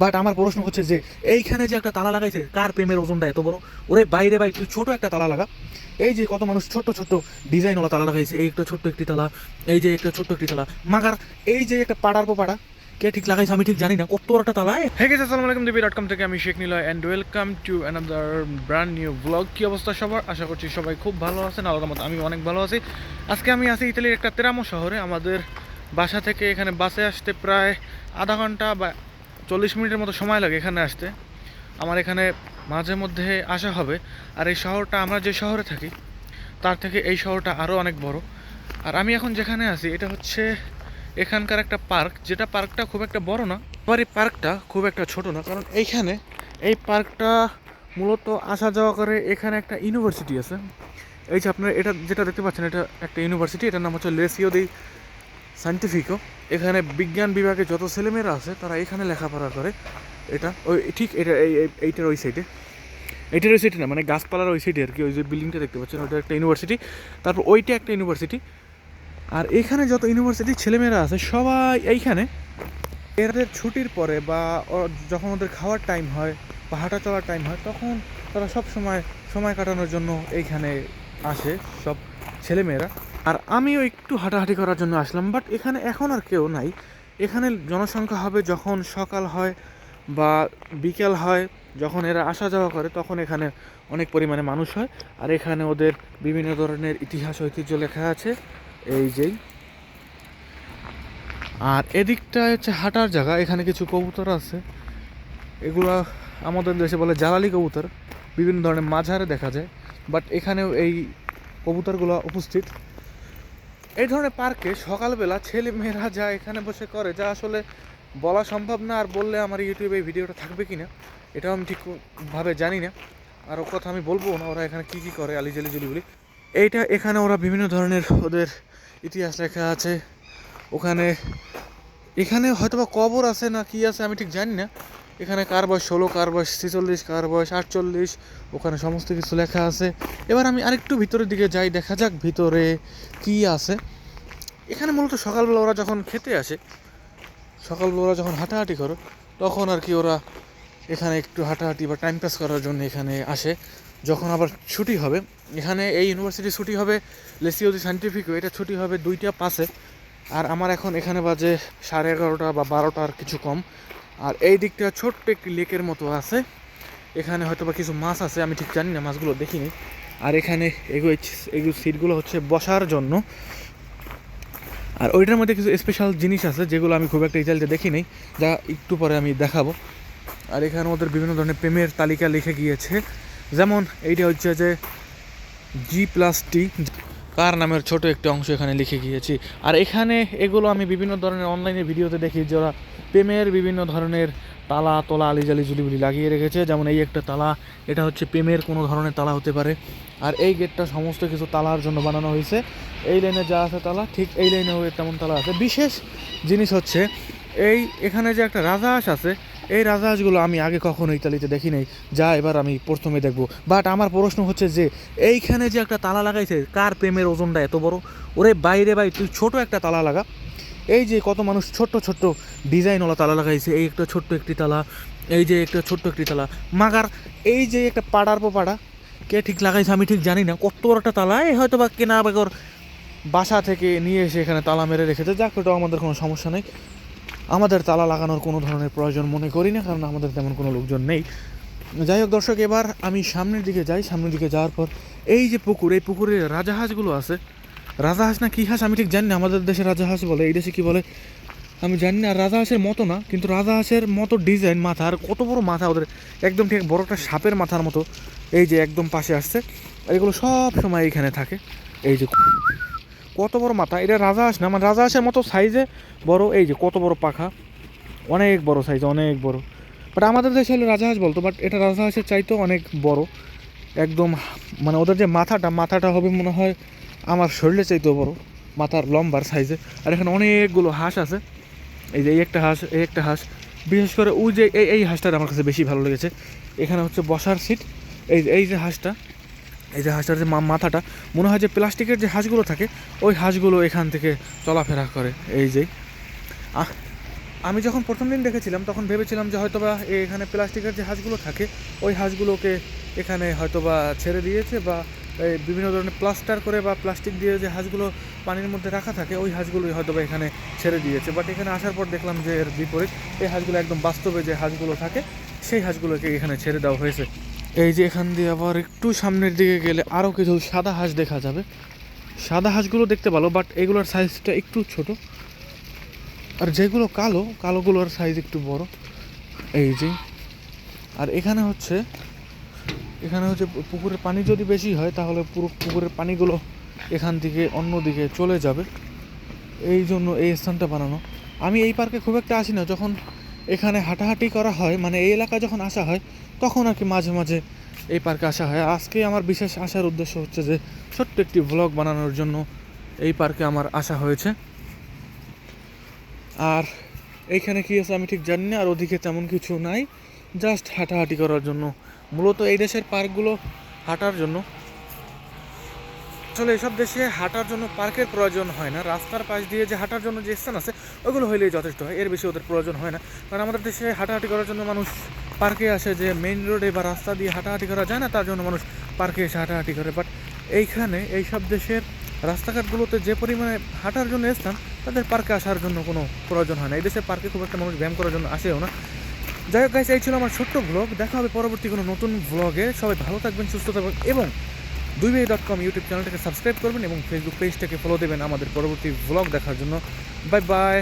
But আমার প্রশ্ন হচ্ছে যে এইখানে যে একটা তালা লাগাইছে, কার প্রেমের ওজনটা এত বড়? ওরে বাইরে ভাই, তুই ছোট একটা তালা লাগা। এই যে কত মানুষ ছোট্ট ছোট্ট ডিজাইনওয়ালা তালা লাগাইছে, এই একটা ছোট্ট একটি তালা, এই যে একটা ছোট্ট একটি তালা, মাগার এই যে একটা পাড়ার পর পাড়া কে ঠিক লাগাইছে আমি ঠিক জানি না, কত বড় একটা তালা। হে গাইস, আসসালামু আলাইকুম। divi.com থেকে আমি Sheikh Niloy and welcome to another brand new blog. কি অবস্থা সবার? আশা করছি সবাই খুব ভালো আছেন। আল্লাহর মতো আমি অনেক ভালো আছি। আজকে আমি আছি ইতালির একটা তেরামো শহরে। আমাদের বাসা থেকে এখানে বাসে আসতে প্রায় আধা ঘন্টা বা 40 মিনিটের মতো সময় লাগে এখানে আসতে। আমার এখানে মাঝে মধ্যে আসা হবে। আর এই শহরটা, আমরা যে শহরে থাকি তার থেকে এই শহরটা আরও অনেক বড়। আর আমি এখন যেখানে আছি এটা হচ্ছে এখানকার একটা পার্ক, যেটা পার্কটা খুব একটা বড় না, আবার এই পার্কটা খুব একটা ছোট না। কারণ এইখানে এই পার্কটা মূলত আসা যাওয়া করে। এখানে একটা ইউনিভার্সিটি আছে। এই যে আপনারা এটা যেটা দেখতে পাচ্ছেন, এটা একটা ইউনিভার্সিটি। এটার নাম হচ্ছে লেসিও দি সায়েন্টিফিকো। এখানে বিজ্ঞান বিভাগে যত ছেলেমেয়েরা আছে তারা এখানে লেখাপড়া করে। এটা ওই ঠিক এটা এইটার ওই সাইডে, এইটার ওই সাইডে না, মানে গাছপালার ওই সাইডে আর কি। ওই যে বিল্ডিংটা দেখতে পাচ্ছেন ওইটা একটা ইউনিভার্সিটি, তারপর ওইটা একটা ইউনিভার্সিটি। আর এখানে যত ইউনিভার্সিটির ছেলেমেয়েরা আছে সবাই এইখানে এদের ছুটির পরে বা যখন ওদের খাওয়ার টাইম হয় বা হাঁটা চলার টাইম হয়, তখন তারা সব সময় কাটানোর জন্য এইখানে আসে সব ছেলেমেয়েরা। আর আমিও একটু হাঁটাহাঁটি করার জন্য আসলাম, বাট এখানে এখন আর কেউ নাই। এখানে জনসংখ্যা হবে যখন সকাল হয় বা বিকেল হয়, যখন এরা আসা যাওয়া করে তখন এখানে অনেক পরিমাণে মানুষ হয়। আর এখানে ওদের বিভিন্ন ধরনের ইতিহাস ঐতিহ্য লেখা আছে, এই যেই। আর এদিকটা হচ্ছে হাঁটার জায়গা। এখানে কিছু কবুতর আছে, এগুলা আমাদের দেশে বলে জ্বালালি কবুতর, বিভিন্ন ধরনের মাঝারে দেখা যায়। বাট এখানেও এই কবুতরগুলো উপস্থিত। এই ধরনের পার্কে সকালবেলা ছেলে মেয়েরা যা এখানে বসে করে, যা আসলে বলা সম্ভব না। আর বললে আমার ইউটিউবে এই ভিডিওটা থাকবে কি না এটাও আমি ঠিকভাবে জানি না। আর ও কথা আমি বলবো না, ওরা এখানে কী করে আলিজালি জুলিগুলি। এইটা এখানে ওরা বিভিন্ন ধরনের ওদের ইতিহাস লেখা আছে। ওখানে এখানে হয়তো বা কবর আছে না কি আছে আমি ঠিক জানি না। এখানে কার বয়স 16, কার বয়স 46, কার বয়স 48, ওখানে সমস্ত কিছু লেখা আছে। এবার আমি আরেকটু ভিতরের দিকে যাই, দেখা যাক ভিতরে কি আছে। এখানে মূলত সকালবেলা ওরা যখন খেতে আসে, সকালবেলা ওরা যখন হাঁটাহাঁটি করে, তখন আর কি ওরা এখানে একটু হাঁটাহাঁটি বা টাইম পাস করার জন্য এখানে আসে। যখন আবার ছুটি হবে, এখানে এই ইউনিভার্সিটি ছুটি হবে, লেসিও দি সায়েন্টিফিকো এটা ছুটি হবে 2টা 5-এ। আর আমার এখন এখানে বাজে 11:30 বা 12টার কিছু কম। আর এই দিকটা ছোট্ট একটি লেকের মতো আছে। এখানে হয়তো বা কিছু মাছ আছে, আমি ঠিক জানি না, মাছগুলো দেখিনি। আর এখানে এগুলো সিটগুলো হচ্ছে বসার জন্য। আর ওইটার মধ্যে কিছু স্পেশাল জিনিস আছে যেগুলো আমি খুব একটা ইতালিতে দেখি নেই, যা একটু পরে আমি দেখাবো। আর এখানে ওদের বিভিন্ন ধরনের প্রেমের তালিকা লিখে গিয়েছে। যেমন এইটা হচ্ছে যে G+T, কার নামের ছোট একটা অংশ এখানে লিখে গিয়েছি। আর এখানে এগুলো আমি বিভিন্ন ধরনের অনলাইনে ভিডিওতে দেখি, যারা প্রেমের বিভিন্ন ধরনের তালা তোলা আলিজালি জুলিবুলি লাগিয়ে রেখেছে। যেমন এই একটা তালা, এটা হচ্ছে প্রেমের কোনো ধরনের তালা হতে পারে। আর এই গেটটা সমস্ত কিছু তালার জন্য বানানো হয়েছে। এই লাইনে যা আছে তালা, ঠিক এই লাইনেও তেমন তালা আছে। বিশেষ জিনিস হচ্ছে এখানে যে একটা রাজহাঁস আছে, এই রাজহাঁসগুলো আমি আগে কখনো ইতালিতে দেখি নাই, যা এবার আমি প্রথমে দেখবো। বাট আমার প্রশ্ন হচ্ছে যে এইখানে যে একটা তালা লাগাইছে, কার প্রেমের ওজনটা এত বড়? ওরে বাইরে ভাই, তুই ছোট একটা তালা লাগা। এই যে কত মানুষ ছোট্ট ছোট্ট ডিজাইনওয়ালা তালা লাগাইছে, এই একটা ছোট্ট একটি তালা, এই যে একটা ছোট্ট একটি তালা, মাগার এই যে একটা পাড়ার পর পাড়া কে ঠিক লাগাইছে আমি ঠিক জানি না, কত বড় একটা তালা। এই হয়তো বা কেনা বেগর বাসা থেকে নিয়ে এসে এখানে তালা মেরে রেখেছে। যাক, ওটাও আমাদের কোনো সমস্যা নেই। আমাদের তালা লাগানোর কোনো ধরনের প্রয়োজন মনে করি না, কারণ আমাদের তেমন কোনো লোকজন নেই। যাই হোক দর্শক, এবার আমি সামনের দিকে যাই। সামনের দিকে যাওয়ার পর এই যে পুকুর, এই পুকুরে রাজাহাঁসগুলো আছে। রাজাহাঁস না কী হাঁস আমি ঠিক জানি না, আমাদের দেশে রাজাহাঁস বলে, এই দেশে কী বলে আমি জানি না। রাজাহাঁসের মতো না, কিন্তু রাজাহাঁসের মতো ডিজাইন মাথা। আর কত বড় মাথা ওদের, একদম ঠিক বড় একটা সাপের মাথার মতো। এই যে একদম পাশে আসছে, এগুলো সব সময় এইখানে থাকে। এই যে কত বড় মাথা, এটা রাজাহাঁস না, মানে রাজাহাঁসের মতো সাইজে বড়। এই যে কত বড় পাখা, অনেক বড় সাইজ, অনেক বড়। বাট আমাদের দেশে হলে রাজাহাঁস বলতো, বাট এটা রাজাহাঁসের চাইতেও অনেক বড় একদম। মানে ওদের যে মাথাটা হবে মনে হয় আমার শরীরে চাইতেও বড়, মাথার লম্বার সাইজে। আর এখানে অনেকগুলো হাঁস আছে। এই যে এই একটা হাঁস, বিশেষ করে ওই যে এই হাঁসটার আমার কাছে বেশি ভালো লেগেছে। এখানে হচ্ছে বসার সিট। এই যে হাঁসটা, এই যে হাঁসটার যে মাথাটা, মনে হয় যে প্লাস্টিকের যে হাঁসগুলো থাকে ওই হাঁসগুলো এখান থেকে চলাফেরা করে। এই যে আমি যখন প্রথম দিন দেখেছিলাম তখন ভেবেছিলাম যে হয়তোবা এখানে প্লাস্টিকের যে হাঁসগুলো থাকে ওই হাঁসগুলোকে এখানে হয়তোবা ছেড়ে দিয়েছে, বা এই বিভিন্ন ধরনের প্লাস্টার করে বা প্লাস্টিক দিয়ে যে হাঁসগুলো পানির মধ্যে রাখা থাকে ওই হাঁসগুলোই হয়তোবা এখানে ছেড়ে দিয়েছে। বাট এখানে আসার পর দেখলাম যে এর বিপরীত, এই হাঁসগুলো একদম বাস্তবে যে হাঁসগুলো থাকে সেই হাঁসগুলোকে এখানে ছেড়ে দেওয়া হয়েছে। এই যে এখান দিয়ে আবার একটু সামনের দিকে গেলে আরও কিছু সাদা হাঁস দেখা যাবে। সাদা হাঁসগুলো দেখতে ভালো, বাট এগুলোর সাইজটা একটু ছোট, আর যেগুলো কালো কালোগুলোর সাইজ একটু বড়। এই যে আর এখানে হচ্ছে পুকুরের পানি যদি বেশি হয় তাহলে পুরো পুকুরের পানিগুলো এখান থেকে অন্যদিকে চলে যাবে, এই জন্য এই স্থানটা বানানো। আমি এই পার্কে খুব একটা আসি না, যখন এখানে হাঁটাহাঁটি করা হয় মানে এই এলাকায় যখন আসা হয় তখন আর কি মাঝে মাঝে এই পার্কে আসা হয়। আজকে আমার বিশেষ আসার উদ্দেশ্য হচ্ছে যে ছোট্ট একটি ভ্লগ বানানোর জন্য এই পার্কে আমার আসা হয়েছে। আর এইখানে কি আছে আমি ঠিক জানি না, আর ওদিকে তেমন কিছু নাই, জাস্ট হাঁটাহাঁটি করার জন্য। মূলত এই দেশের পার্কগুলো হাঁটার জন্য, আসলে এসব দেশে হাঁটার জন্য পার্কের প্রয়োজন হয় না, রাস্তার পাশ দিয়ে যে হাঁটার জন্য যে স্থান আছে ওগুলো হইলেই যথেষ্ট হয়, এর বেশি ওদের প্রয়োজন হয় না। কারণ আমাদের দেশে হাঁটাহাঁটি করার জন্য মানুষ পার্কে আসে, যে মেইন রোডে বা রাস্তা দিয়ে হাঁটাহাঁটি করা যায় না তার জন্য মানুষ পার্কে এসে হাঁটাহাঁটি করে। বাট এইখানে এইসব দেশের রাস্তাঘাটগুলোতে যে পরিমাণে হাঁটার জন্য স্থান, তাদের পার্কে আসার জন্য কোনো প্রয়োজন হয় না। এই দেশের পার্কে খুব একটা মানুষ ব্যায়াম করার জন্য আসেও না। যাই হোক গাইস, এই ছিল আমার ছোট্ট ব্লগ। দেখা হবে পরবর্তী কোনো নতুন ব্লগে। সবাই ভালো থাকবেন, সুস্থ থাকবেন এবং দুইবাই.com ইউটিউব চ্যানেলটাকে সাবস্ক্রাইব করবেন এবং ফেসবুক পেজটাকে ফলো দেবেন আমাদের পরবর্তী ব্লগ দেখার জন্য। Bye bye.